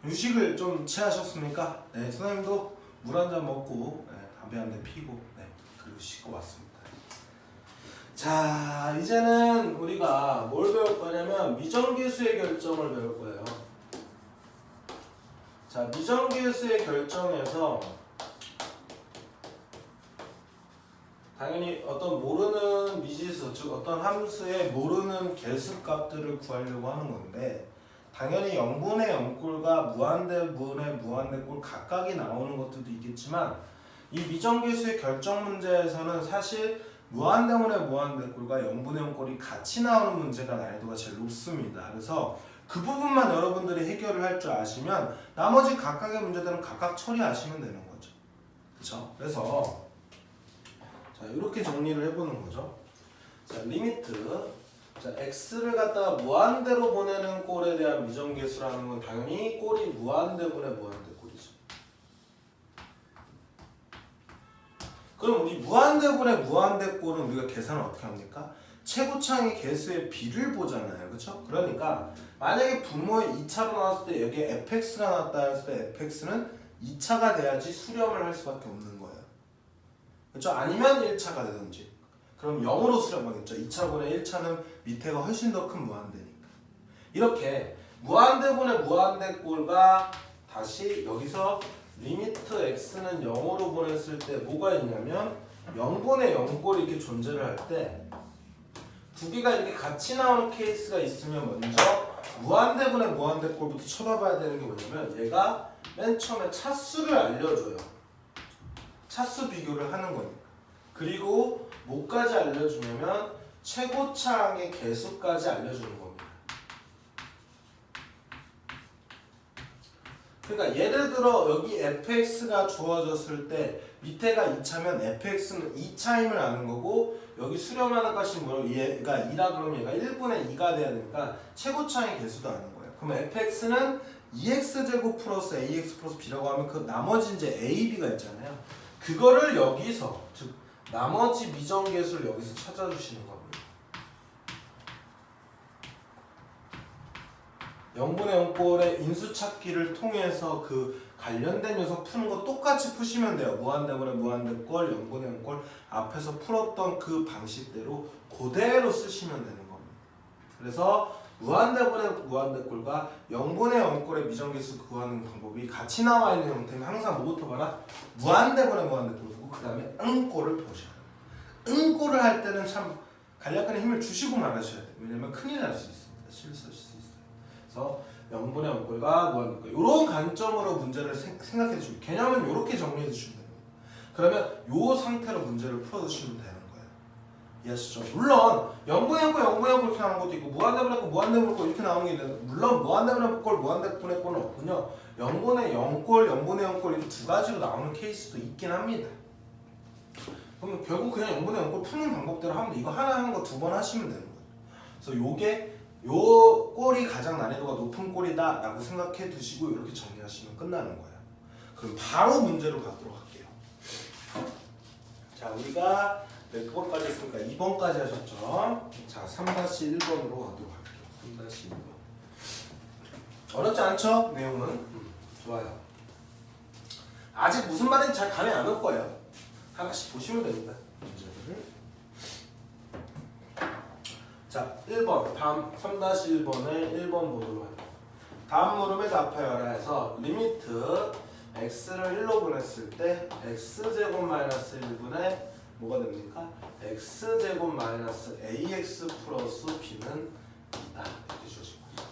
휴식을 좀 취하셨습니까? 네, 선생님도 물 한 잔 먹고 담배 한 대 피고 그리고 씻고 왔습니다. 자, 이제는 우리가 뭘 배울 거냐면 미정계수의 결정을 배울 거예요. 자, 미정계수의 결정에서 당연히 어떤 모르는 미지수, 즉 어떤 함수의 모르는 개수값들을 구하려고 하는 건데 당연히 0분의 0꼴과 무한대분의 무한대꼴 각각이 나오는 것들도 있겠지만 이 미정계수의 결정 문제에서는 사실 무한대분의 무한대꼴과 0분의 0꼴이 같이 나오는 문제가 난이도가 제일 높습니다. 그래서 그 부분만 여러분들이 해결을 할 줄 아시면 나머지 각각의 문제들은 각각 처리하시면 되는 거죠. 그렇죠? 그래서 자, 이렇게 정리를 해보는 거죠. 자, 리미트. 자, x를 갖다가 무한대로 보내는 꼴에 대한 미정계수라는 건 당연히 꼴이 무한대분의 무한대꼴이죠. 그럼 우리 무한대분의 무한대꼴은 우리가 계산을 어떻게 합니까? 최고차의 개수의 비를 보잖아요. 그렇죠? 그러니까 만약에 분모에 2차로 나왔을 때 여기에 fx가 나왔다 했을 때 fx는 2차가 돼야지 수렴을 할 수밖에 없는 거예요. 그렇죠? 아니면 1차가 되든지. 그럼 0으로 수렴하겠죠. 2차분의 1차는 밑에가 훨씬 더 큰 무한대니까. 이렇게 무한대분의 무한대꼴과 다시 여기서 리미트 x는 0으로 보냈을 때 뭐가 있냐면 0분의 0꼴이 이렇게 존재를 할 때 두 개가 이렇게 같이 나오는 케이스가 있으면 먼저 무한대분의 무한대꼴부터 쳐다봐야 되는 게 뭐냐면 얘가 맨 처음에 차수를 알려줘요. 차수 비교를 하는 거니까. 그리고 뭐까지 알려주냐면 최고차항의 개수까지 알려주는 겁니다. 그러니까 예를 들어 여기 fx가 주어졌을 때 밑에가 2차면 fx는 2차임을 아는 거고 여기 수렴하는 것이 뭐로 얘가 2라 그러면 얘가 1분의 2가 돼야 되니까 최고차항의 개수도 아는 거예요. 그러면 fx는 2x제곱 플러스 ax 플러스 b라고 하면 그 나머지 이제 a, b가 있잖아요. 그거를 여기서 즉 나머지 미정계수를 여기서 찾아주시는 겁니다. 0분의 0꼴의 인수찾기를 통해서 그 관련된 녀석 푸는 거 똑같이 푸시면 돼요. 무한대분의 무한대꼴, 0분의 0꼴 앞에서 풀었던 그 방식대로 그대로 쓰시면 되는 겁니다. 그래서 무한대분의 무한대꼴과 0분의 0꼴의 미정계수 구하는 방법이 같이 나와 있는 형태는 항상 뭐부터 봐라? 무한대분의 무한대꼴 보고 그 다음에 응꼴을 보셔야 돼요. 응꼴을 할 때는 참 간략한 힘을 주시고 말하셔야 돼요. 왜냐면 큰일 날 수 있습니다. 실수하실 수 있어요. 그래서 0분의 0꼴과 무한대꼴 이런 관점으로 문제를 생각해 주시고 개념은 이렇게 정리해 주시면 돼요. 그러면 이 상태로 문제를 풀어주시면 되는 거예요. 이해하시죠? 물론 0분의 0꼴, 0분의 0꼴 이렇게 나오는 것도 있고 무한대분의 꼴, 무한대분의 꼴 이렇게 나오는 게 있는데 물론 무한대분의 꼴, 무한대분의 꼴은 없군요. 0분의 0꼴, 0분의 0꼴 이렇게 두 가지로 나오는 케이스도 있긴 합니다. 그러면 결국 그냥 0분의 0꼴 푸는 방법대로 하면 돼. 이거 하나 한 거 두 번 하시면 되는 거예요. 그래서 요게 요 꼴이 가장 난이도가 높은 꼴이다 라고 생각해 두시고 이렇게 정리하시면 끝나는 거예요. 그럼 바로 문제로 가도록 할게요. 자, 우리가 몇 번까지 했습니까? 2번까지 하셨죠? 자, 3-1번으로 가도록 할게요. 3-1번. 어렵지 않죠? 내용은? 좋아요. 아직 무슨 말인지 잘 감이 안 올 거예요. 하나씩 보시면 됩니다. 문제를. 자, 1번. 다음 3-1번의 1번 보도록 할게요. 다음 물음에 답하여라 해서 리미트 x를 1로 보냈을 때 x제곱 마이너스 1분의 뭐가 됩니까? x제곱 마이너스 ax 플러스 b는 2다. 이렇게 주어진 거죠.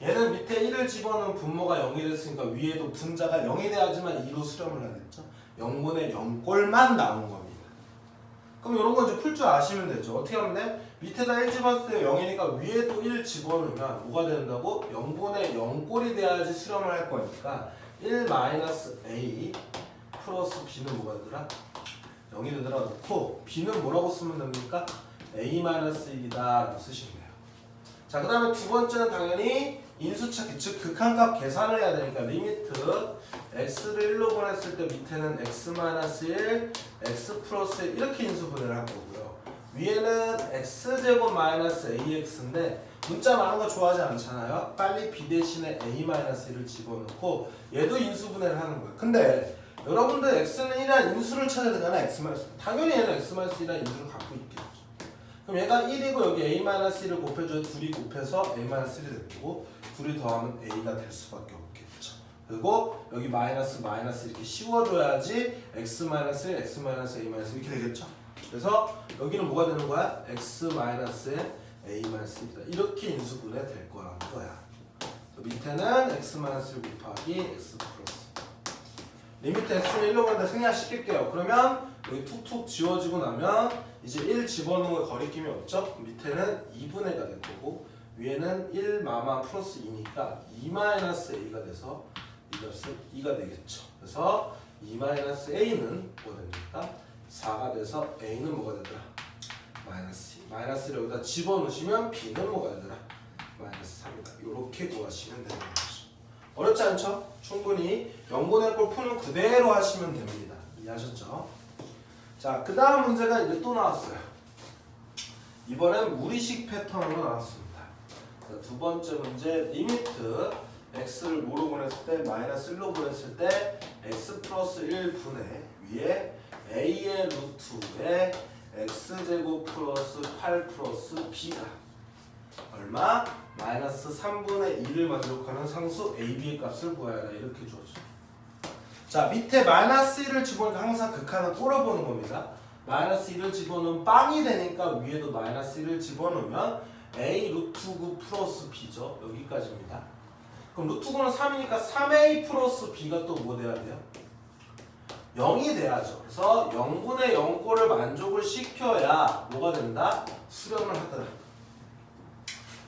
얘는 밑에 1을 집어넣은 분모가 0이 됐으니까 위에도 분자가 0이 돼야지만 2로 수렴을 하겠죠. 0분의 0꼴만 나온 겁니다. 그럼 이런 건 이제 풀 줄 아시면 되죠. 어떻게 하면 돼? 밑에다 1 집어넣을 때 0이니까 위에도 1 집어넣으면 뭐가 된다고? 0분의 0꼴이 돼야지 수렴을 할 거니까 1-a 플러스 b는 뭐가 되더라? 0이 되더라 놓고 b는 뭐라고 쓰면 됩니까? a-1이다 라고 쓰시면 돼요. 자, 그 다음에 두 번째는 당연히 인수찾기, 즉 극한값 계산을 해야 되니까 리미트 x를 1로 보냈을 때 밑에는 x-1, x 플러스 1 이렇게 인수분해를 할 거고요. 위에는 x제곱 마이너스 ax인데 문자 많은 거 좋아하지 않잖아요. 빨리 b 대신에 a-1을 집어넣고 얘도 인수분해를 하는 거예요. 근데 여러분들 x는 1이라는 인수를 찾아야 되잖아. x-1. 당연히 얘는 x-1이라는 인수를 갖고 있겠죠. 그럼 얘가 1이고 여기 a-1을 곱해줘야 둘이 곱해서 a-1이 될 거고 둘이 더하면 a가 될 수밖에 없겠죠. 그리고 여기 마이너스 이렇게 씌워줘야지 x-1, x-a- 이렇게 되겠죠. 그래서 여기는 뭐가 되는 거야? x-a-1이다. 이렇게 인수분해 될 거라는 거야. 밑에는 x-1 곱하기 x 플러스 리미트 x는 1로 가는데 생략시킬게요. 그러면 여기 툭툭 지워지고 나면 이제 1 집어넣은 거 거리낌이 없죠? 밑에는 2분의가 될 거고 위에는 1 마마 플러스 2니까 2-a가 돼서 이 값은 2가 되겠죠. 그래서 2-a는 뭐가 됩니까? 4가 돼서 a는 뭐가 되더라? 마이너스 2. 마이너스를 여기다 집어넣으시면 b는 뭐가 되더라? 마이너스 3이다. 이렇게 구하시면 되는 거죠. 어렵지 않죠? 충분히 0분의 꼴 푸는 그대로 하시면 됩니다. 이해하셨죠? 자, 그 다음 문제가 이제 또 나왔어요. 이번엔 무리식 패턴으로 나왔습니다. 자, 두 번째 문제 리미트 x를 뭐로 보냈을 때 마이너스 1로 보냈을 때 x 플러스 1분의 위에 a의 루트에 x제곱 플러스 8 플러스 b가 얼마? 마이너스 3분의 2를 만족하는 상수 AB의 값을 구하여라. 이렇게 주어져. 자, 밑에 마이너스 1을 집어넣으면 항상 극한은 꼬려보는 겁니다. 마이너스 1을 집어넣으면 빵이 되니까 위에도 마이너스 1을 집어넣으면 A 루트 9 플러스 B죠. 여기까지입니다. 그럼 루트 9는 3이니까 3A 플러스 B가 또 뭐 돼야 돼요? 0이 돼야죠. 그래서 0분의 0꼴을 만족을 시켜야 뭐가 된다? 수렴을 하더라.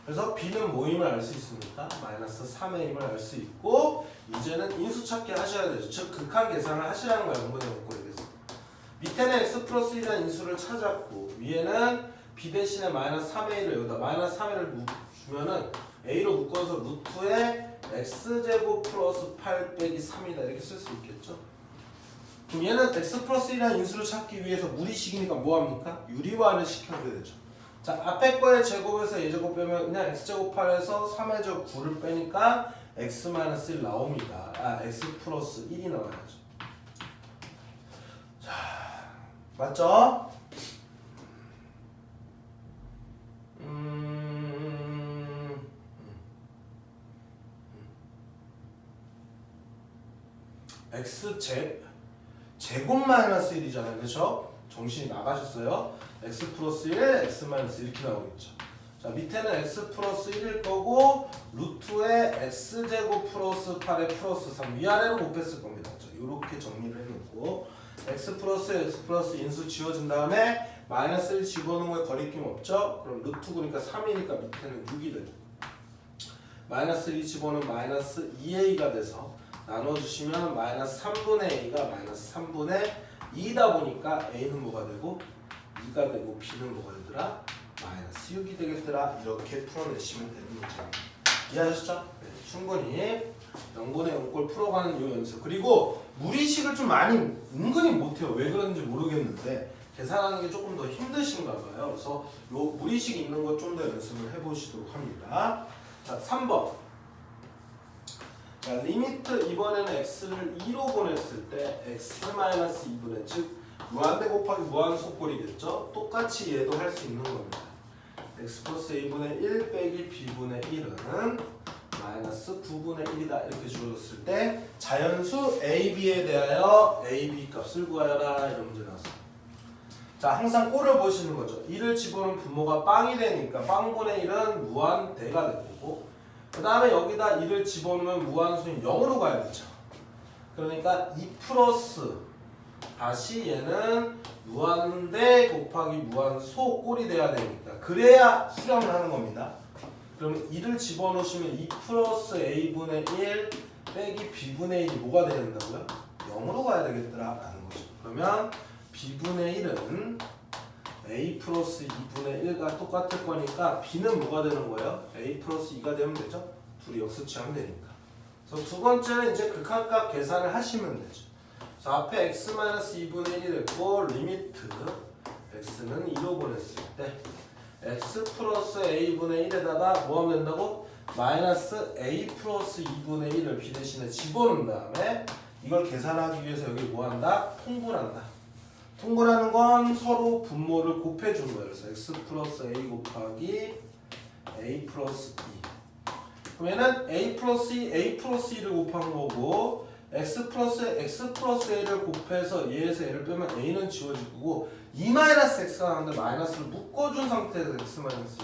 그래서 B는 뭐임을 알 수 있습니까? 마이너스 3A임을 알 수 있고 이제는 인수 찾기 하셔야 되죠. 즉 극한 계산을 하시라는 거예요. 0분의 0꼴에 대해서. 밑에는 x 플러스 1이라는 인수를 찾았고 위에는 B 대신에 마이너스 3A를 여기다 마이너스 3A를 주면은 A로 묶어서 루트에 x제곱 플러스 8 빼기 3이다 이렇게 쓸 수 있겠죠. 그럼 얘는 x 플러스 1이라는 인수를 찾기 위해서 무리식이니까 뭐합니까? 유리화를 시켜야 되죠. 자, 앞에 거의 제곱에서 예제곱 빼면 그냥 x제곱 8에서 3의 제곱 9를 빼니까 x-1 나옵니다. x 플러스 1이 나와야죠. 자, 맞죠? 제곱 마이너스 1이잖아요. 그렇죠? 정신이 나가셨어요? x 플러스 1, x 마이너스 이렇게 나오겠죠. 자, 밑에는 x 플러스 1일 거고 루트에 x제곱 플러스 8에 플러스 3 위아래로 곱했을 겁니다. 이렇게 정리를 해놓고 x 플러스 인수 지워진 다음에 마이너스 1 집어넣은 거에 거리낌 없죠? 그럼 루트 9니까 3이니까 밑에는 6이 되고 마이너스 1 집어넣으면 마이너스 2a가 돼서 나눠주시면 마이너스 3분의 a가 마이너스 3분의 2다 보니까 a는 뭐가 되고 2가 되고 b는 뭐가 되더라? 마이너스 6이 되겠더라. 이렇게 풀어내시면 되는 문제입니다. 이해하셨죠? 네, 충분히 0분의 0꼴 풀어가는 요 연습. 그리고 무리식을 좀 많이 은근히 못해요. 왜 그런지 모르겠는데 계산하는 게 조금 더 힘드신가 봐요. 그래서 요 무리식 있는 거 좀 더 연습을 해보시도록 합니다. 자, 3번. 자, 리미트 이번에는 x를 2로 보냈을 때 x-2분의 즉 무한대 곱하기 무한속꼴이겠죠? 똑같이 얘도 할 수 있는 겁니다. x 플러스 a분의 1 빼기 b분의 1은 마이너스 9분의 1이다 이렇게 주어졌을 때 자연수 ab에 대하여 ab 값을 구하여라 이런 문제 나왔어요. 자, 항상 꼴을 보시는 거죠. 2를 집어넣으면 분모가 빵이 되니까 빵분의 1은 무한대가 될 거고 그 다음에 여기다 2를 집어넣으면 무한수인 0으로 가야 되죠. 그러니까 2 플러스 다시 얘는 무한대 곱하기 무한소 꼴이 돼야 되니까 그래야 수렴을 하는 겁니다. 그러면 2를 집어넣으시면 2 플러스 a분의 1 빼기 b분의 1이 뭐가 돼야 된다고요? 0으로 가야 되겠더라 라는 거죠. 그러면 b분의 1은 a 플러스 2분의 1과 똑같을 거니까 b는 뭐가 되는 거예요? a 플러스 2가 되면 되죠? 둘이 역수치하면 되니까. 그래서 두 번째는 이제 극한값 계산을 하시면 되죠. 그래서 앞에 x-2분의 1이 됐고 리미트 x는 2로 보냈을 때 x 플러스 a분의 1에다가 뭐 하면 된다고? 마이너스 a 플러스 2분의 1을 b 대신에 집어넣은 다음에 이걸 계산하기 위해서 여기 뭐 한다? 통분한다. 통분하는 건 서로 분모를 곱해준 거예요. 그래서 x 플러스 a 곱하기 a 플러스 2. 그러면은 a 플러스 2, a 플러스 2를 곱한 거고 x 플러스 a를 곱해서 얘에서 얘를 빼면 a는 지워질 거고 2 마이너스 x가 나오는데 마이너스를 묶어준 상태에서 x 마이너스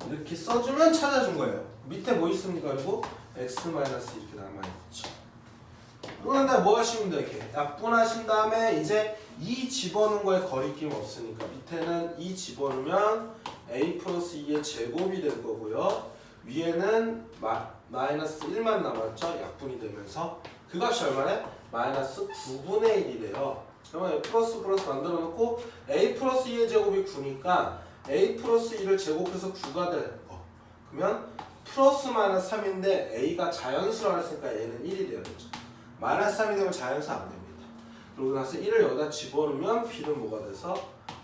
이렇게 써주면 찾아준 거예요. 밑에 뭐 있습니까? 그리고 x 마이너스 이렇게 남아있죠. 그런데 뭐 하시면 돼? 이렇게 약분하신 다음에 이제 2 집어넣은 거에 거리낌 없으니까 밑에는 2 집어넣으면 a 플러스 2의 제곱이 될 거고요. 위에는 마이너스 1만 남았죠. 약분이 되면서 그 값이 얼마래? 마이너스 9분의 1이래요. 그러면 플러스 만들어 놓고 a 플러스 2의 제곱이 9니까 a 플러스 2를 제곱해서 9가 될 거. 그러면 플러스 마이너스 3인데 a가 자연수라고 했으니까 얘는 1이 돼야 되죠. 마이너스 3이 되면 자연수 안 됩니다. 그러고 나서 1을 여기다 집어넣으면 b는 뭐가 돼서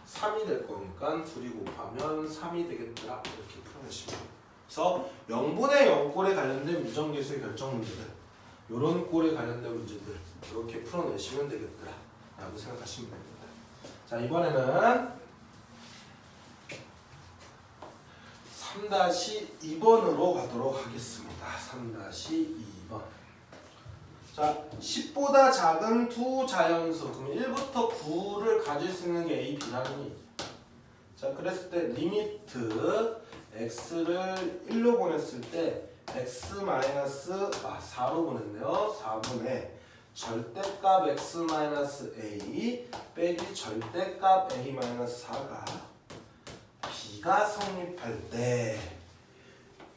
3이 될 거니까 둘이 곱하면 3이 되겠더라. 이렇게 풀어내시면 돼요. 그래서 0분의 0꼴에 관련된 무정계수의 결정 문제들 이런 꼴에 관련된 문제들 이렇게 풀어내시면 되겠더라 라고 생각하시면 됩니다. 자, 이번에는 3-2번으로 가도록 하겠습니다. 3-2번. 자, 10보다 작은 두 자연수 그러면 1부터 9를 가질 수 있는 게 a, b라는 얘기죠. 자, 그랬을 때 리미트 x를 1로 보냈을 때 x 마이너스 4로 보냈네요. 4분의 절대값 x 마이너스 a 빼기 절대값 a 마이너스 4가 b가 성립할 때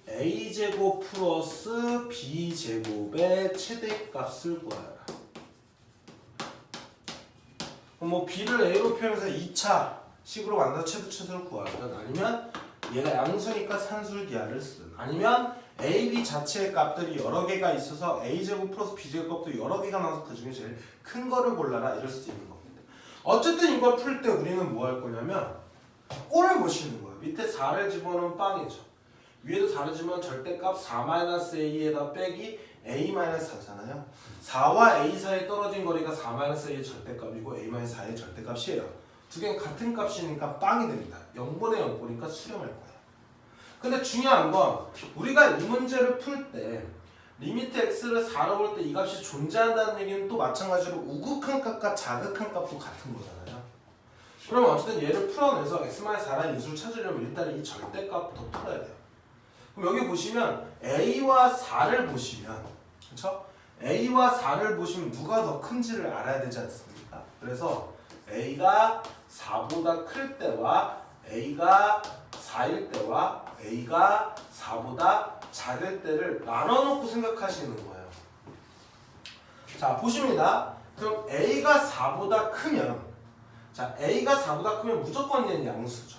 a제곱 플러스 b제곱의 최대값을 구하라. 뭐 b를 a로 표현해서 2차 식으로 만들어 최대값을 구하든 아니면 얘가 양수니까 산술기하를 쓰든 아니면 a, b 자체의 값들이 여러 개가 있어서 a제곱 플러스 b제곱 값도 여러 개가 나와서 그 중에 제일 큰 거를 골라라 이럴 수도 있는 겁니다. 어쨌든 이걸 풀 때 우리는 뭐 할 거냐면 꼴을 보시는 거예요. 밑에 4를 집어넣으면 빵이죠. 위에도 4를 집어넣으면 절대값 4-a에다 빼기 a-4잖아요. 4와 a 사이에 떨어진 거리가 4-a의 절대값이고 a-4의 절대값이에요. 두 개는 같은 값이니까 빵이 됩니다. 0분의 0 보니까 수렴할 거예요. 근데 중요한 건 우리가 이 문제를 풀 때 리미트 x를 4로 볼 때 이 값이 존재한다는 얘기는 또 마찬가지로 우극한 값과 자극한 값도 같은 거잖아요. 그러면 어쨌든 얘를 풀어내서 x-4라는 인수를 찾으려면 일단 이 절대값부터 풀어야 돼요. 그럼 여기 보시면 a와 4를 보시면 그렇죠? a와 4를 보시면 누가 더 큰지를 알아야 되지 않습니까? 그래서 a가 4보다 클 때와 a가 4일 때와 a가 4보다 작을 때를 나눠놓고 생각하시는 거예요. 자, 보십니다. 그럼 a가 4보다 크면 자, a가 4보다 크면 무조건 얘는 양수죠.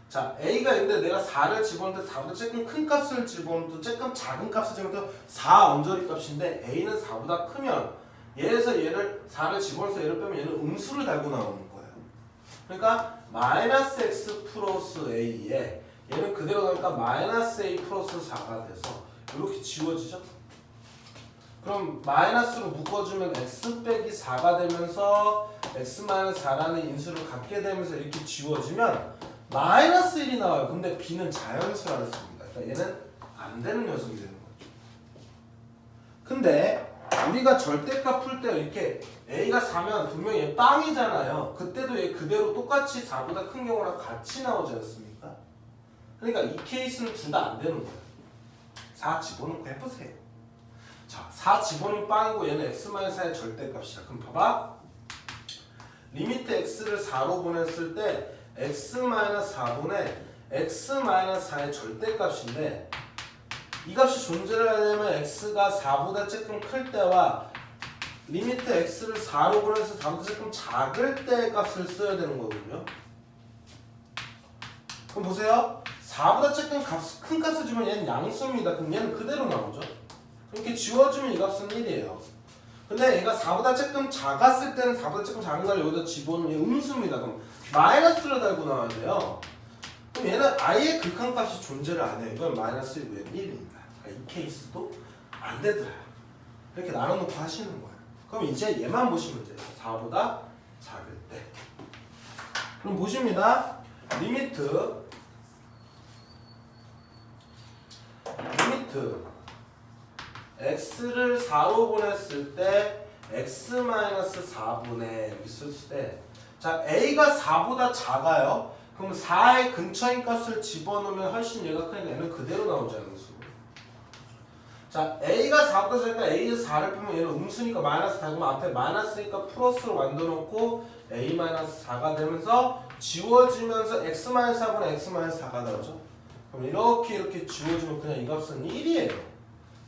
자, a가 있는데 내가 4를 집어넣는데 4보다 조금 큰 값을 집어넣어도 조금 작은 값을 집어넣어도 4 언저리 값인데 a는 4보다 크면 얘에서 얘를 4를 집어넣어서 얘를 빼면 얘는 음수를 달고 나오는 거예요. 그러니까 마이너스 x 플러스 a에 얘는 그대로 가니까 마이너스 a 플러스 4가 돼서 이렇게 지워지죠. 그럼 마이너스로 묶어주면 x 빼기 4가 되면서 x 마이너스 4라는 인수를 갖게 되면서 이렇게 지워지면 마이너스 1이 나와요. 근데 b는 자연수라고 했습니다. 그러니까 얘는 안 되는 녀석이 되는 거죠. 근데 우리가 절대값 풀 때 이렇게 a가 4면 분명히 얘 빵이잖아요. 그때도 얘 그대로 똑같이 4보다 큰 경우랑 같이 나오지 않습니까? 그러니까 이 케이스는 둘 다 안 되는 거예요. 4 집어넣고 해보세요. 자, 4 집어넣으면 빵이고 얘는 x-4의 절대값이야. 그럼 봐봐. 리미트 x를 4로 보냈을 때 x-4분의 x-4의 절대값인데 이 값이 존재를 하려면 x가 4보다 조금 클 때와 리미트 x를 4로 보내서 4보다 조금 작을 때의 값을 써야 되는 거거든요. 그럼 보세요. 4보다 조금 큰 값을 주면 얘는 양수입니다. 그럼 얘는 그대로 나오죠. 이렇게 지워주면 이 값은 1이에요. 근데 얘가 4보다 조금 작았을 때는 4보다 조금 작은 걸 여기다 집어넣으면 얘 음수입니다. 그럼 마이너스를 달고 나와야 돼요. 그럼 얘는 아예 극한값이 존재를 안 해요. 이건 마이너스 1이고요. 1입니다. 그러니까 이 케이스도 안 되더라요. 이렇게 나눠놓고 하시는 거예요. 그럼 이제 얘만 보시면 돼요. 4보다 작을 때. 그럼 보십니다. 리미트 x를 4로 보냈을 때 x-4분의 여기 썼을 때 자 a가 4보다 작아요. 그럼 4의 근처인 값을 집어넣으면 훨씬 얘가 크니까 얘는 그대로 나오잖아요. 음수. 자 a가 4보다 작으니까 a에서 4를 빼면 얘는 음수니까 마이너스 4고 앞에 마이너스니까 플러스로 만들어놓고 a-4가 되면서 지워지면서 x-4분의 x-4가 나오죠. 그럼 이렇게 지워지면 그냥 이 값은 1이에요.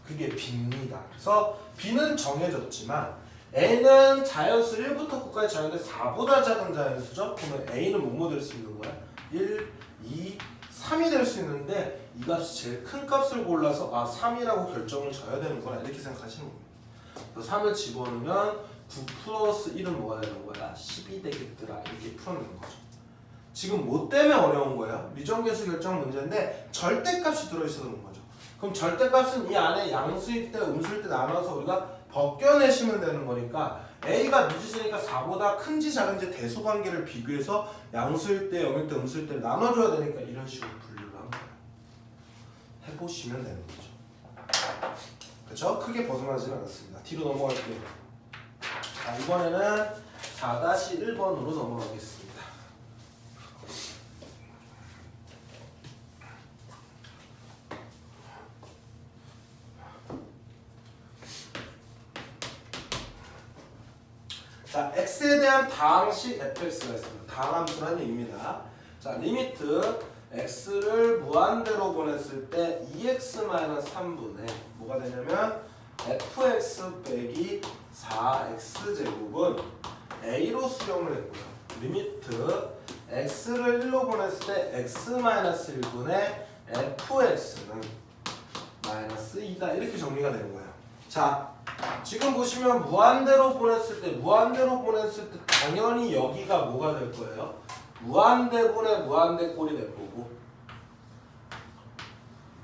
그게 b입니다. 그래서 b는 정해졌지만 a는 자연수 1부터 9까지 자연수인데 4보다 작은 자연수죠. 그러면 a는 뭐뭐 될 수 있는 거야? 1, 2, 3이 될 수 있는데 이 값이 제일 큰 값을 골라서 3이라고 결정을 져야 되는 거야. 이렇게 생각하시는 겁니다. 그래서 3을 집어넣으면 9 플러스 1은 뭐가 되는 거야? 10이 되겠더라. 이렇게 풀어내는 거죠. 지금 뭐 때문에 어려운 거예요? 미정계수 결정 문제인데 절대값이 들어있어서 그런 거죠. 그럼 절대값은 이 안에 양수일 때 음수일 때 나눠서 우리가 벗겨내시면 되는 거니까 a가 미지수니까 4보다 큰지 작은지 대소관계를 비교해서 양수일 때 0일 때 음수일 때 나눠줘야 되니까 이런 식으로 분류를 한 거예요. 해보시면 되는 거죠. 그렇죠? 크게 벗어나지는 않았습니다. 뒤로 넘어갈게요. 자, 이번에는 4-1번으로 넘어가겠습니다. 자, x에 대한 다항식 fx가 있습니다. 다항함수라는 얘기입니다. 자, 리미트 x를 무한대로 보냈을 때 2x-3분의 뭐가 되냐면 fx 빼기 4x제곱은 a로 수렴을 했고요. 리미트 x를 1로 보냈을 때 x-1분의 fx는 마이너스 2다. 이렇게 정리가 되는 거예요. 자, 지금 보시면 무한대로 보냈을 때 당연히 여기가 뭐가 될 거예요? 무한대분의 무한대꼴이 될 거고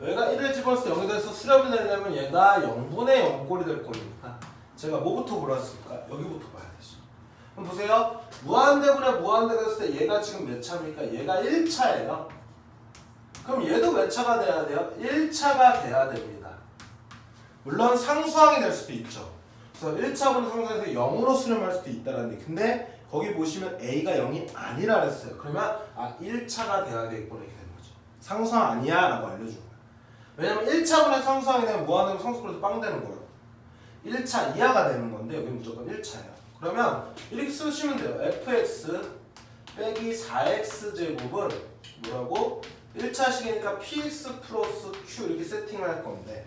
여기가 1을 집어넣어서 0에 대해서 수렴이 되려면 얘가 0분의 0꼴이 될 거니까 제가 뭐부터 골랐을까? 여기부터 봐야 되죠. 그럼 보세요. 무한대분의 무한대가 됐을 때 얘가 지금 몇 차입니까? 얘가 1차예요. 그럼 얘도 몇 차가 돼야 돼요? 1차가 돼야 됩니다. 물론 상수항이 될 수도 있죠. 그래서 1차분의 상수항에서 0으로 수렴할 수도 있다는 얘기. 근데 거기 보시면 a가 0이 아니라 그랬어요. 그러면 1차가 돼야 되겠구나 이렇게 되는 거죠. 상수항 아니야 라고 알려준 거예요. 왜냐면 1차분의 상수항이 되면 무한대로 상수꼴에서 빵 되는 거예요. 1차 이하가 되는 건데 여기 무조건 1차예요. 그러면 이렇게 쓰시면 돼요. fx 빼기 4x제곱은 뭐라고? 1차식이니까 px 플러스 q 이렇게 세팅을 할 건데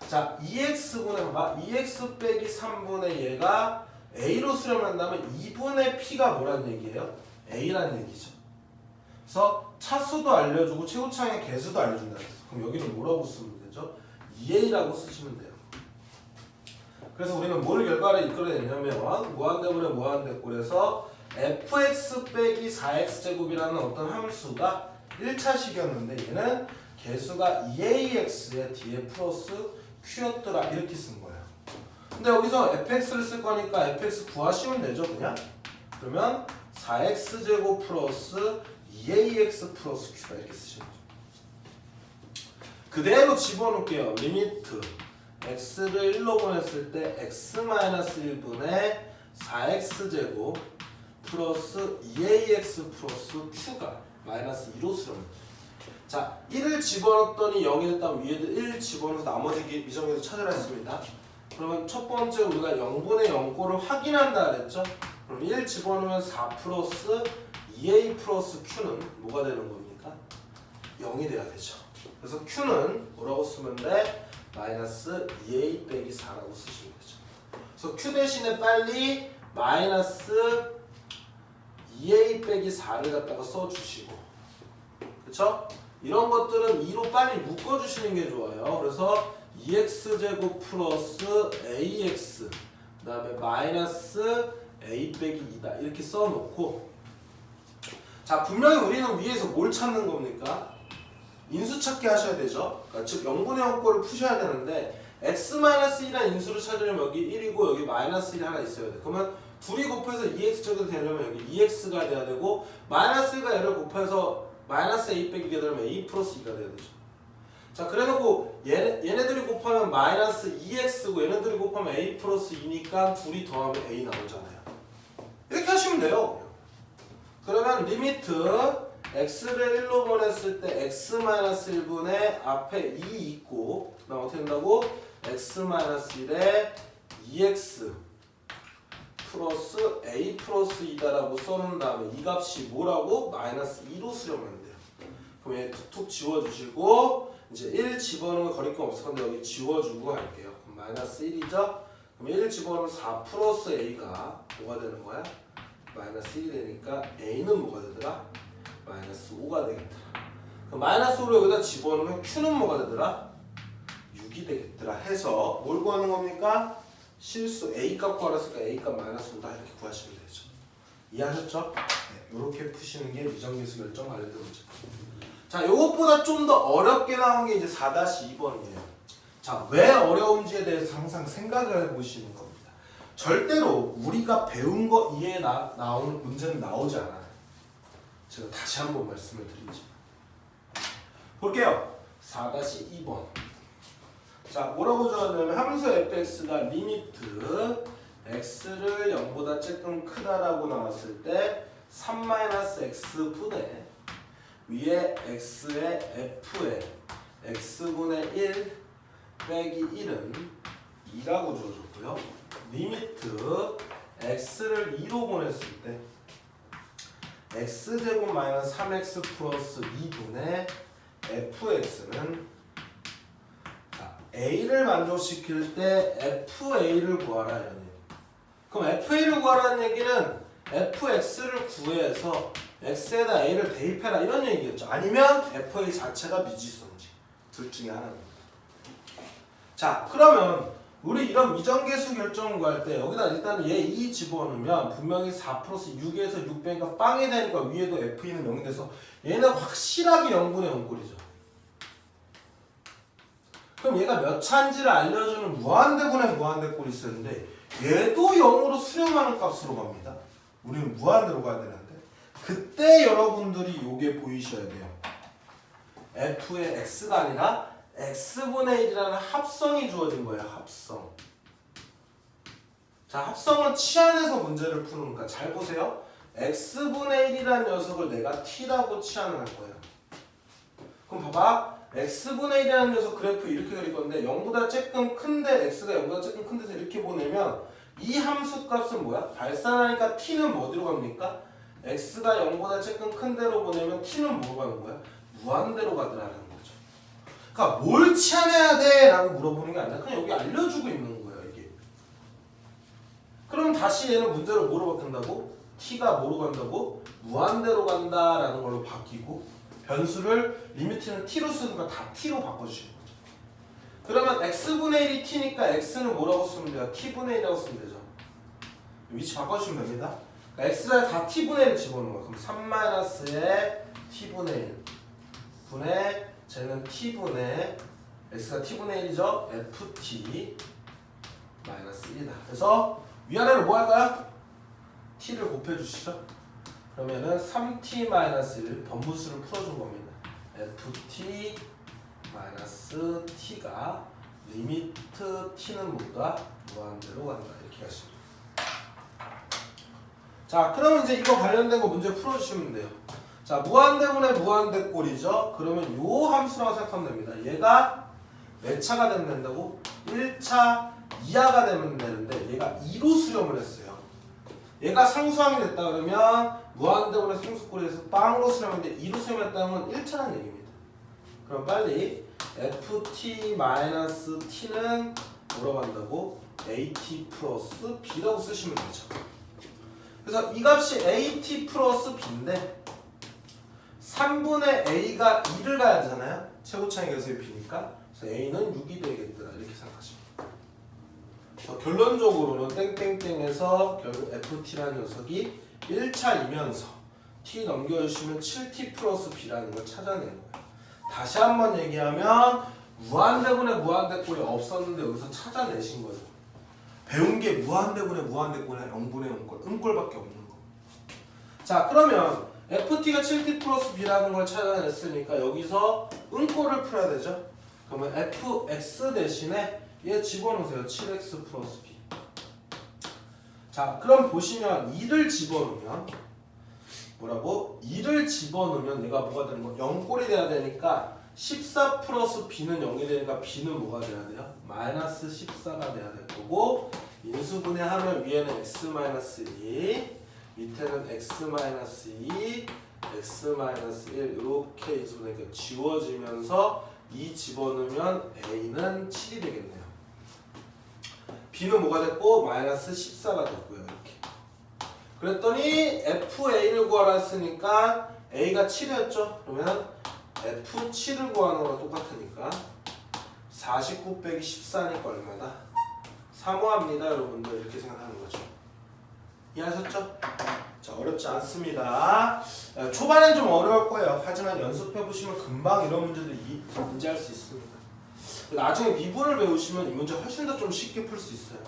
자, 2x분의 봐봐. 2x 빼기 3분의 얘가 a로 수렴한다면 2분의 p가 뭐란 얘기예요? a란 얘기죠. 그래서 차수도 알려주고 최고차항의 개수도 알려준다. 그럼 여기는 뭐라고 쓰면 되죠? 2a라고 쓰시면 돼요. 그래서 우리는 뭘 결과를 이끌어내냐면 무한대분의 무한대꼴에서 fx 빼기 4x제곱이라는 어떤 함수가 1차식이었는데 얘는 개수가 2ax에 뒤에 플러스 q였더라 이렇게 쓴 거예요. 근데 여기서 fx를 쓸 거니까 fx 구하시면 되죠 그냥. 그러면 4x제곱 플러스 2ax 플러스 q가 이렇게 쓰시면 돼요. 그대로 집어넣을게요. 리미트 x를 1로 보냈을 때 x-1분의 4x제곱 플러스 2ax 플러스 q가 마이너스 2로 수렴합니다. 자, 1을 집어넣었더니 0이 됐다면 위에도 1 집어넣어서 나머지 미정에서 찾으라 했습니다. 그러면 첫 번째 우리가 0분의 0꼴을 확인한다 그랬죠? 그럼 1 집어넣으면 4 플러스 2a 플러스 q는 뭐가 되는 겁니까? 0이 돼야 되죠. 그래서 q는 뭐라고 쓰면 돼? 마이너스 2a 빼기 4라고 쓰시면 되죠. 그래서 q 대신에 빨리 마이너스 2a 빼기 4를 갖다가 써주시고 그쵸? 이런 것들은 2로 빨리 묶어주시는 게 좋아요. 그래서 2x제곱 플러스 ax 다음에 마이너스 a 빼기 2다 이렇게 써놓고 자 분명히 우리는 위에서 뭘 찾는 겁니까? 인수 찾기 하셔야 되죠. 그러니까 즉 0분의 0꼴을 푸셔야 되는데 x-1이라는 인수를 찾으려면 여기 1이고 여기 마이너스 1이 하나 있어야 돼. 그러면 둘이 곱해서 2x 적이 되려면 여기 2x가 돼야 되고 마이너스 1과 얘를 곱해서 마이너스 a 빼기 2가 되려면 a 플러스 2가 돼야 되죠. 자 그래놓고 얘네들이 곱하면 마이너스 2x고 얘네들이 곱하면 a 플러스 2니까 둘이 더하면 a 나오잖아요. 이렇게 하시면 돼요. 그러면 리미트 x를 1로 보냈을 때 x-1분의 앞에 2 있고 그다음 어떻게 된다고? x-1에 2x 플러스 a 플러스 2다라고 써놓은 다음에 이 값이 뭐라고? 마이너스 2로 수렴하면 돼요. 그럼 얘 툭툭 지워주시고 이제 1 집어넣으면 거리낌 없을 건데 여기 지워주고 할게요. 그럼 마이너스 1이죠? 그럼 1 집어넣으면 4 플러스 a가 뭐가 되는 거야? 마이너스 1이 되니까 a는 뭐가 되더라? 마이너스 5가 되겠더라. 그럼 마이너스 5를 여기다 집어넣으면 q는 뭐가 되더라? 6이 되겠더라 해서 뭘 구하는 겁니까? 실수 A값 구하랬으니까 A값 마이너스 5다 이렇게 구하시면 되죠. 이해하셨죠? 네, 이렇게 푸시는 게 미정계수 결정 관련된 문제. 자, 요것보다 좀 더 어렵게 나온 게 이제 4-2번이에요. 자, 왜 어려운지에 대해서 항상 생각을 해보시는 겁니다. 절대로 우리가 배운 거 이해에 나오는 문제는 나오지 않아요. 제가 다시 한번 말씀을 드리죠. 볼게요. 4-2번. 자, 뭐라고 적었냐면 함수 fx가 리미트 x를 0보다 조금 크다라고 나왔을 때 3-x 분의 위에 x의 f의 x분의 1 빼기 1은 2라고 주어졌고요. 리미트 x를 2로 보냈을 때 x제곱 마이너스 3x 플러스 2분의 fx는 a를 만족시킬 때 fa를 구하라 이런 얘기. 그럼 fa를 구하라는 얘기는 fx를 구해서 x에다 a를 대입해라 이런 얘기겠죠. 아니면 fa 자체가 미지수인지 둘 중에 하나입니다. 자 그러면 우리 이런 미정계수 결정 구할 때 여기다 일단 얘 2 집어넣으면 분명히 4 플러스 6에서 6 빼니까 빵이 되니까 위에도 f는 0이 돼서 얘는 확실하게 0분의 0꼴이죠. 그럼 얘가 몇 차인지를 알려주는 무한대분의 무한대꼴이 있었는데 얘도 0으로 수렴하는 값으로 갑니다. 우리는 무한대로 가야 되는데 그때 여러분들이 요게 보이셔야 돼요. f의 x가 아니라 x분의 1이라는 합성이 주어진 거예요. 합성. 자, 합성은 치환해서 문제를 푸는 거니까 잘 보세요. x분의 1이라는 녀석을 내가 t라고 치환을 할 거예요. 그럼 봐봐. x분의 1이라는 녀석 그래프 이렇게 그릴 건데 0보다 조금 큰데 x가 0보다 조금 큰 데서 이렇게 보내면 이 함수 값은 뭐야? 발산하니까 t는 뭐 어디로 갑니까? x가 0보다 조금 큰 데로 보내면 t는 뭐로 가는 거야? 무한대로 가더라는 거죠. 그러니까 뭘 치환해야 돼? 라고 물어보는 게 아니라 그냥 여기 알려주고 있는 거예요 이게. 그럼 다시 얘는 문제를 뭐로 바꾼다고? t가 뭐로 간다고? 무한대로 간다라는 걸로 바뀌고 변수를 리미트는 t로 쓰는 거 다 t로 바꿔주시는 거죠. 그러면 x분의 1이 t니까 x는 뭐라고 쓰면 돼요? t분의 1이라고 쓰면 되죠. 위치 바꿔주시면 됩니다. 그러니까 x를 다 t분의 1 집어넣는 거야. 그럼 3-에 t분의 1 분의 쟤는 t분의 x가 t분의 1이죠. ft 마이너스 1이다. 그래서 위아래로 뭐 할까요? t를 곱해주시죠. 그러면은 3t-1 번분수를 풀어준 겁니다. ft 마이너스 t가 리미트 t는 뭐다? 무한대로 간다. 이렇게 하시면 돼요. 자, 그러면 이제 이거 관련된 거 문제 풀어주시면 돼요. 자, 무한대분의 무한대꼴이죠. 그러면 요 함수라고 생각하면 됩니다. 얘가 몇 차가 되면 된다고? 1차 이하가 되면 되는데 얘가 2로 수렴을 했어요. 얘가 상수항이 됐다 그러면 무한대분의 상수꼴에서 빵으로 수렴했는데 2로 수렴했다는 건 1차라는 얘기입니다. 그럼 빨리 ft-t는 뭐라고 한다고? at 플러스 b라고 쓰시면 되죠. 그래서 이 값이 at 플러스 b인데 3분의 a가 2를 가야 되잖아요. 최고차이 계수의 b니까. 그래서 a는 6이 되겠더라. 이렇게 생각하시면 돼요. 그래서 결론적으로는 땡땡땡에서 결국 ft라는 녀석이 1차이면서 t 넘겨주시면 7t 플러스 b라는 걸 찾아내는 거예요. 다시 한번 얘기하면 무한대분의 무한대꼴이 없었는데 여기서 찾아내신 거죠. 배운 게 무한대분의 무한대꼴이나 0분의 0꼴, 음꼴밖에 없는 거. 자, 그러면 ft가 7t 플러스 b라는 걸 찾아냈으니까 여기서 음꼴을 풀어야 되죠. 그러면 fx 대신에 얘 집어넣으세요. 7x 플러스 b. 자, 그럼 보시면 2를 집어넣으면 뭐라고? 2를 집어넣으면 얘가 뭐가 되는 거? 0꼴이 돼야 되니까 14 플러스 b는 0이 되니까 b는 뭐가 돼야 돼요? 마이너스 14가 돼야 될 거고, 인수분해하면 위에는 x-2, 밑에는 x-2, x-1 이렇게 인수분해가 지워지면서 2 집어넣으면 a는 7이 되겠네요. b는 뭐가 됐고 마이너스 14가 됐고요. 이렇게. 그랬더니 fa를 구하라 했으니까 a가 7이었죠. 그러면 f7을 구하는 거랑 똑같으니까 49 빼기 14니까 얼마다? 사모합니다. 여러분들 이렇게 생각하는 거죠. 이해하셨죠? 자, 어렵지 않습니다. 초반엔 좀 어려울 거예요. 하지만 연습해보시면 금방 이런 문제들 인지할 수 있습니다. 나중에 미분을 배우시면 이 문제 훨씬 더 좀 쉽게 풀 수 있어요.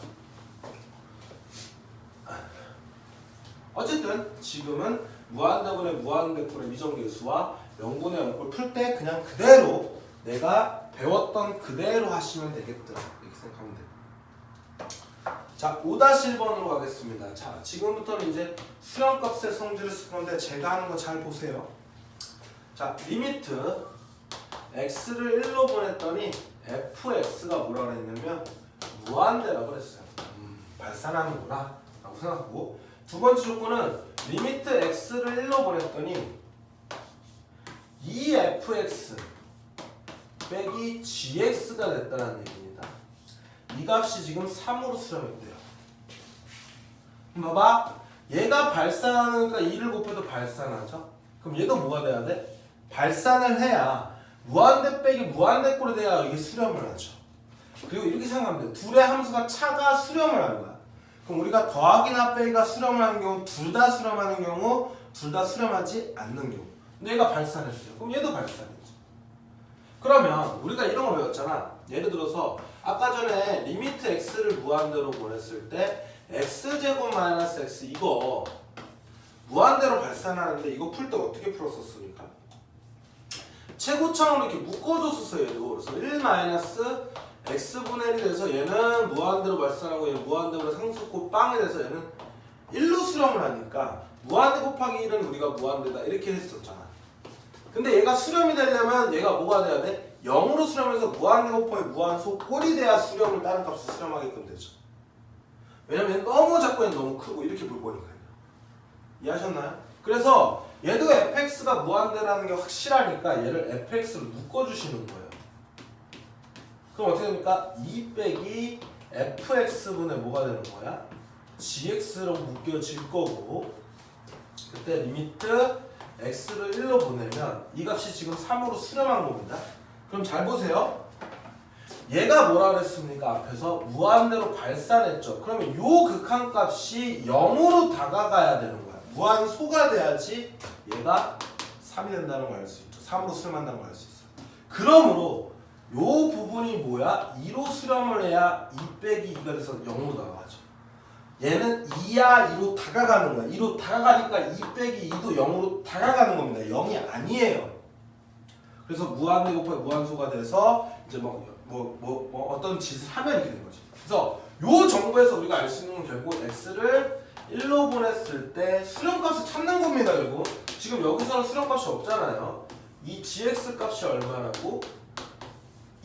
어쨌든 지금은 무한대분의 무한대꼴의 미정계수와 0분의 0꼴 풀 때 그냥 그대로 내가 배웠던 그대로 하시면 되겠더라. 이렇게 생각하면 돼요. 자, 5-1번으로 가겠습니다. 자, 지금부터는 이제 수렴값의 성질을 쓸 건데 제가 하는 거 잘 보세요. 자, 리미트 x를 1로 보냈더니 fx가 뭐라 그랬냐면 무한대라고 그랬어요. 발산하는구나 라고 생각하고, 두 번째 조건은 리미트 x를 1로 보냈더니 2fx 빼기 gx가 됐다는 얘기입니다. 이 값이 지금 3으로 수렴했대요. 봐봐, 얘가 발산하니까 2를 곱해도 발산하죠. 그럼 얘도 뭐가 돼야 돼? 발산을 해야 무한대 빼기 무한대꼴이 돼야 이게 수렴을 하죠. 그리고 이렇게 생각하면 돼. 둘의 함수가 차가 수렴을 하는 거야. 그럼 우리가 더하기나 빼기가 수렴을 하는 경우, 둘 다 수렴하는 경우, 둘 다 수렴하지 않는 경우. 근데 얘가 발산했어요. 그럼 얘도 발산했죠. 그러면 우리가 이런 거 배웠잖아. 예를 들어서 아까 전에 리미트 x를 무한대로 보냈을 때 x제곱 마이너스 x 이거 무한대로 발산하는데 이거 풀 때 어떻게 풀었었습니까? 최고점으로 이렇게 묶어줬었어요. 얘도. 그래서 1 마이너스 x분의 1이 돼서 얘는 무한대로 발산하고 얘는 무한대로 상수고 빵이 돼서 얘는 1로 수렴을 하니까 무한대 곱하기 1은 우리가 무한대다 이렇게 했었잖아. 근데 얘가 수렴이 되려면 얘가 뭐가 돼야 돼? 0으로 수렴해서 무한대 곱하기 무한소 꼴이 돼야 수렴을 다른 값을 수렴하게끔 되죠. 왜냐면 너무 작고 얘는 너무 크고 이렇게 볼 거니까요. 이해하셨나요? 그래서 얘도 fx가 무한대라는 게 확실하니까 얘를 fx로 묶어주시는 거예요. 그럼 어떻게 됩니까? 2 빼기 fx분의 뭐가 되는 거야? gx로 묶여질 거고, 그때 리미트 x를 1로 보내면 이 값이 지금 3으로 수렴한 겁니다. 그럼 잘 보세요. 얘가 뭐라 그랬습니까? 앞에서 무한대로 발산했죠. 그러면 요 극한값이 0으로 다가가야 되는 거야. 무한소가 돼야지 얘가 3이 된다는 걸 알 수 있죠. 3으로 수렴한다는 걸 알 수 있어. 그러므로 요 부분이 뭐야? 2로 수렴을 해야 2 빼기 2가 돼서 0으로 다가가죠. 얘는 2야 2로 다가가는 거야. 2로 다가가니까 2 빼기 2도 0으로 다가가는 겁니다. 0이 아니에요. 그래서 무한대 곱하기 무한소가 돼서 이제 어떤 짓을 하면 이렇게 된 거지. 그래서 요 정보에서 우리가 알 수 있는 건 결국 x를 1로 보냈을 때 수렴값을 찾는 겁니다. 결국 지금 여기서는 수렴값이 없잖아요. 이 gx 값이 얼마라고?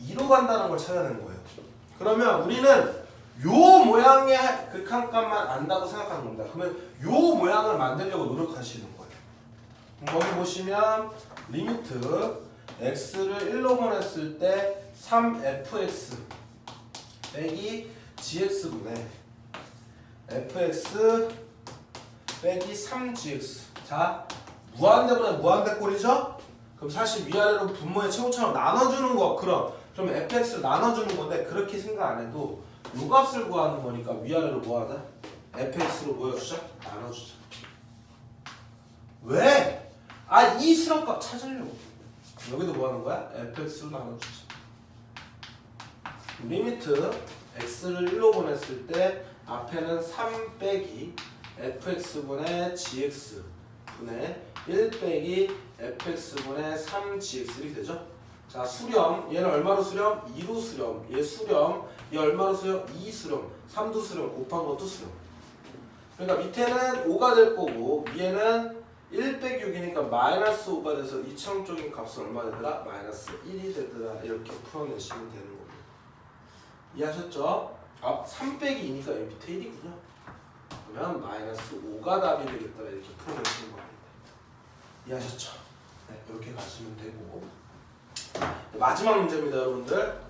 2로 간다는 걸 찾아낸 거예요. 그러면 우리는 요 모양의 극한값만 안다고 생각하는 겁니다. 그러면 요 모양을 만들려고 노력하시는 거예요. 거기 보시면 리미트 x를 1로 보냈을 때 3fx 빼기 gx분의 fx 빼기 3gx. 자, 무한대분의 무한대꼴이죠? 그럼 사실 위아래로 분모의 최고차로 나눠주는 거. 그럼 fx를 나눠주는 건데 그렇게 생각 안 해도 요 값을 구하는 거니까 위아래로 뭐 하자? fx로 보여주자? 나눠주자. 왜? 이 수렴값 찾으려고. 여기도 뭐 하는 거야? fx로 나눠주자. 리미트 x를 1로 보냈을 때 앞에는 3 빼기 fx분의 gx 분의 1 빼기 fx분의 3gx 이렇게 되죠? 자, 수렴. 얘는 얼마로 수렴? 2로 수렴. 얘 수렴. 얘 얼마로 수렴? 2 수렴. 3도 수렴. 곱한 것도 수렴. 그러니까 밑에는 5가 될 거고 위에는 1 빼기 6이니까 마이너스 5가 돼서 이차원적인 값은 얼마 되더라? 마이너스 1이 되더라. 이렇게 풀어내시면 되는 겁니다. 이해하셨죠? 3 빼기 2니까 여기 밑에 1이군요. 그러면 마이너스 5가 답이 되겠다. 이렇게 풀어내시는 겁니다. 이해하셨죠? 네, 이렇게 가시면 되고. 마지막 문제입니다, 여러분들.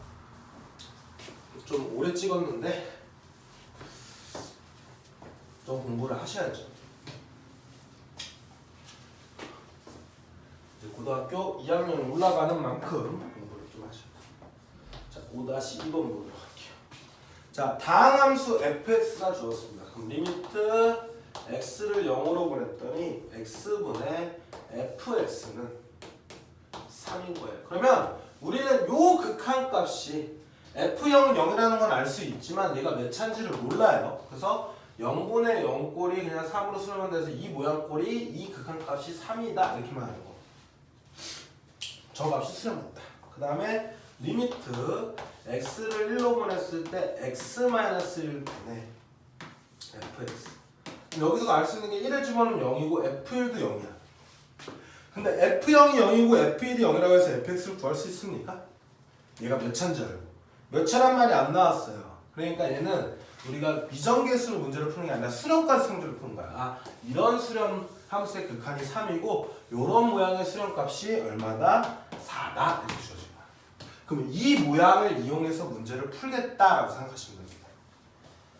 좀 오래 찍었는데 좀 공부를 하셔야죠. 이제 고등학교 2학년 올라가는 만큼 공부를 좀 하셔야 돼요. 자, 5-2번 보도록 할게요. 자, 다항함수 fx가 주었습니다. 그럼 리미트 x를 0으로 보냈더니 x분의 fx는 3인 거예요. 그러면 우리는 요 극한값이 f0은 0이라는 건 알 수 있지만 얘가 몇 차인지를 몰라요. 그래서 0분의 0꼴이 그냥 3으로 수렴한 데서 이 모양꼴이 이 극한값이 3이다 이렇게만 하는 거. 저 값이 수렴했다. 그 다음에 리미트 x를 1로 보냈을 때 x-1분의 fx. 여기서 알 수 있는 게 1을 집어넣으면 0이고 f1도 0이야. 근데 f0이 0이고 f1이 0이라고 해서 fx를 구할 수 있습니까? 얘가 몇 차인지 알고. 몇 차란 말이 안 나왔어요. 그러니까 얘는 우리가 비정계수로 문제를 푸는 게 아니라 수렴까지 문제를 푸는 거야. 이런 수렴 함수의 극한이 3이고 이런 모양의 수렴값이 얼마다? 4다 이렇게 주어진 거야. 그럼 이 모양을 이용해서 문제를 풀겠다라고 생각하시면 됩니다.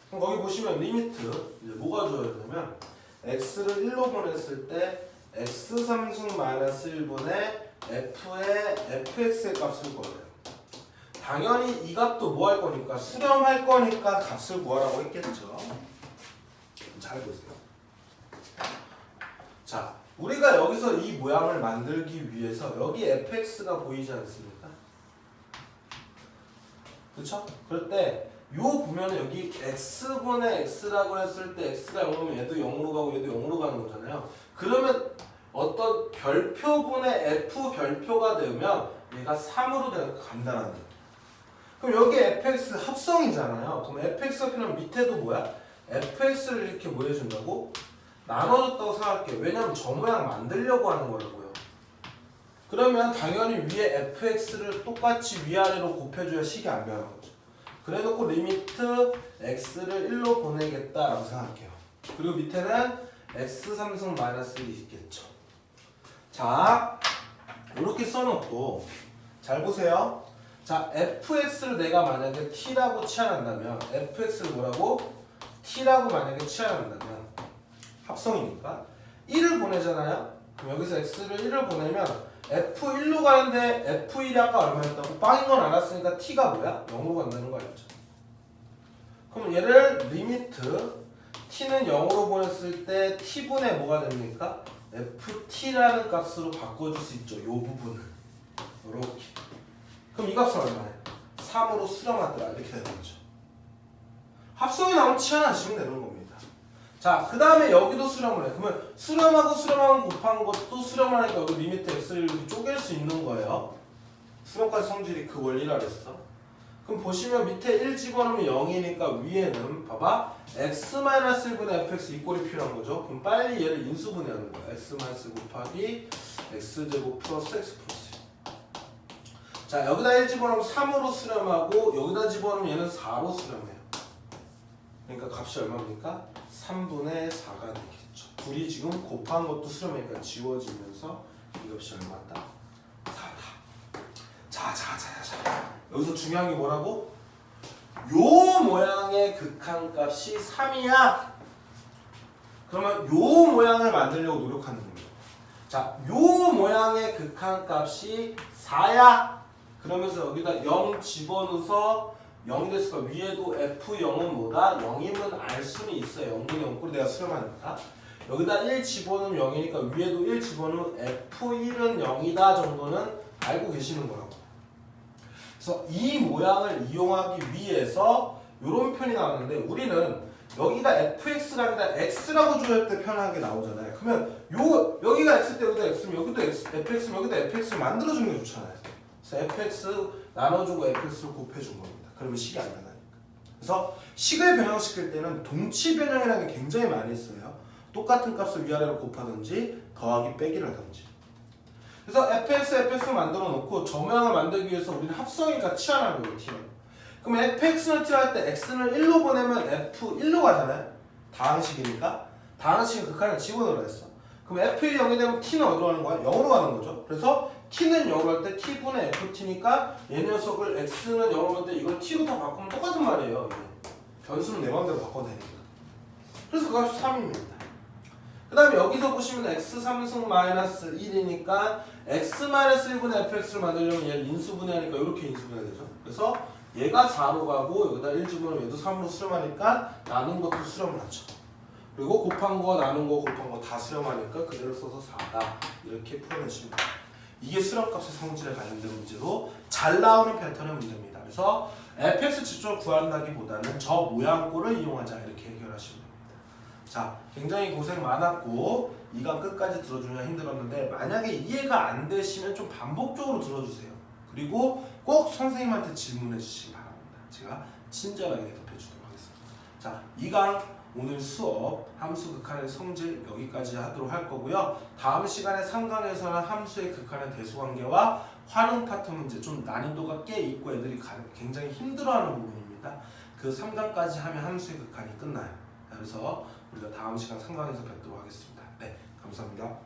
그럼 거기 보시면 리미트 이제 뭐가 주어지냐면 x를 1로 보냈을 때 x3승 마이너스 1분의 f의 fx의 값을 구하래요. 당연히 이 값도 뭐 할 거니까 수렴할 거니까 값을 구하라고 했겠죠. 잘 보세요. 자, 우리가 여기서 이 모양을 만들기 위해서 여기 fx가 보이지 않습니까? 그쵸? 그럴 때 요 보면 여기 x분의 x라고 했을 때 x가 0이면 얘도 0으로 가고 얘도 0으로 가는 거잖아요. 그러면 어떤 별표분의 f 별표가 되면 얘가 3으로 되는 간단한 거. 그럼 여기 fx 합성이잖아요. 그럼 fx가 필요하면 밑에도 뭐야? fx를 이렇게 뭐 해준다고? 나눠줬다고 생각할게요. 왜냐면 저 모양 만들려고 하는 거라고요. 그러면 당연히 위에 fx를 똑같이 위아래로 곱해줘야 식이 안 변하는 거죠. 그래놓고 리미트 x를 1로 보내겠다라고 생각할게요. 그리고 밑에는 x3승 마이너스 1이 있겠죠. 자, 이렇게 써놓고 잘 보세요. 자, fx를 내가 만약에 t라고 치환한다면 fx를 뭐라고? t라고 만약에 치환한다면 합성이니까 1을 보내잖아요. 그럼 여기서 x를 1을 보내면 f1로 가는데 f1이 아까 얼마였다고? 빵인 건 알았으니까 t가 뭐야? 0으로 간다는 거 알죠? 그럼 얘를 리미트 t는 0으로 보냈을 때 t분의 뭐가 됩니까? ft라는 값으로 바꿔줄 수 있죠. 이 부분을 이렇게. 그럼 이 값은 얼마예요? 3으로 수렴하더라 이렇게 되는 거죠. 합성이 나오면 치환하시면 되는 겁니다. 자, 그 다음에 여기도 수렴을 해. 그러면 수렴하고 곱한 것도 수렴을 하니까 여기 리미트 x를 이렇게 쪼갤 수 있는 거예요. 수렴까지 성질이 그 원리라 그랬어. 그럼 보시면 밑에 1 집어넣으면 0이니까 위에는 봐봐 x-1분의 fx 이 꼴이 필요한 거죠. 그럼 빨리 얘를 인수분해하는 거야. x-1 곱하기 x제곱 플러스 x 플러스 1. 자, 여기다 1 집어넣으면 3으로 수렴하고 여기다 집어넣으면 얘는 4로 수렴해요. 그러니까 값이 얼마입니까? 3분의 4가 되겠죠. 둘이 지금 곱한 것도 수렴이니까 지워지면서 이 값이 얼마다? 4다. 자. 여기서 중요한 게 뭐라고? 요 모양의 극한값이 3이야. 그러면 요 모양을 만들려고 노력하는 겁니다. 자, 요 모양의 극한값이 4야. 그러면서 여기다 0 집어넣어서 0이 됐을까? 위에도 F0은 뭐다? 0이면 알 수는 있어요. 0분의 0꼴 내가 수렴하니까. 여기다 1 집어넣으면 0이니까 위에도 1 집어넣으면 F1은 0이다 정도는 알고 계시는 거라고. 그래서 이 모양을 이용하기 위해서 이런 표현이 나왔는데 우리는 여기가 fx가 아니라 x라고 줘야 때 편하게 나오잖아요. 그러면 여기가 x 때 여기다 x면 여기도 fx면 여기다 fx를 만들어주는 게 좋잖아요. 그래서 fx 나눠주고 fx를 곱해준 겁니다. 그러면 식이 안 변하니까. 그래서 식을 변형시킬 때는 동치 변형이라는 게 굉장히 많이 있어요. 똑같은 값을 위아래로 곱하든지 더하기 빼기를 하든지. 그래서 fx를 만들어 놓고 저 모양을 만들기 위해서 우리는 합성이니까 치환하는 거예요. t는. 그럼 fx를 t할 때 x는 1로 보내면 f1로 가잖아요. 다항식이니까. 다항식은 극한을 집어넣으라 했어. 그럼 f1이 0이 되면 t는 어디로 가는 거야? 0으로 가는 거죠. 그래서 t는 0으로 할 때 t분의 ft니까 얘 녀석을 x는 0으로 할 때 이걸 t로 다 바꾸면 똑같은 말이에요. 변수는 내 마음대로 바꿔도 되니까. 그래서 그 값이 3입니다. 그 다음에 여기서 보시면 x 3승 마이너스 1이니까 x 마이너스 1분의 fx를 만들려면 얘를 인수분해하니까 이렇게 인수분해야 되죠. 그래서 얘가 4로 가고 여기다 1 집어넣으면 얘도 3으로 수렴하니까 나눈 것도 수렴을 하죠. 그리고 곱한 거 나눈 거 곱한 거 다 수렴하니까 그대로 써서 4다 이렇게 풀어내시면 돼요. 이게 수렴값의 성질에 관련된 문제로 잘 나오는 패턴의 문제입니다. 그래서 fx 직접 구한다기보다는 저 모양꼴을 이용하자 이렇게 해결하시면 됩니다. 자, 굉장히 고생 많았고 이강 끝까지 들어주느라 힘들었는데 만약에 이해가 안 되시면 좀 반복적으로 들어주세요. 그리고 꼭 선생님한테 질문해 주시기 바랍니다. 제가 친절하게 대답해 주도록 하겠습니다. 자, 2강 오늘 수업 함수 극한의 성질 여기까지 하도록 할 거고요. 다음 시간에 3강에서는 함수의 극한의 대수관계와 활용 파트 문제 좀 난이도가 꽤 있고 애들이 굉장히 힘들어하는 부분입니다. 그 3강까지 하면 함수의 극한이 끝나요. 그래서 우리가 다음 시간 3강에서 뵙도록 하겠습니다. 네, 감사합니다.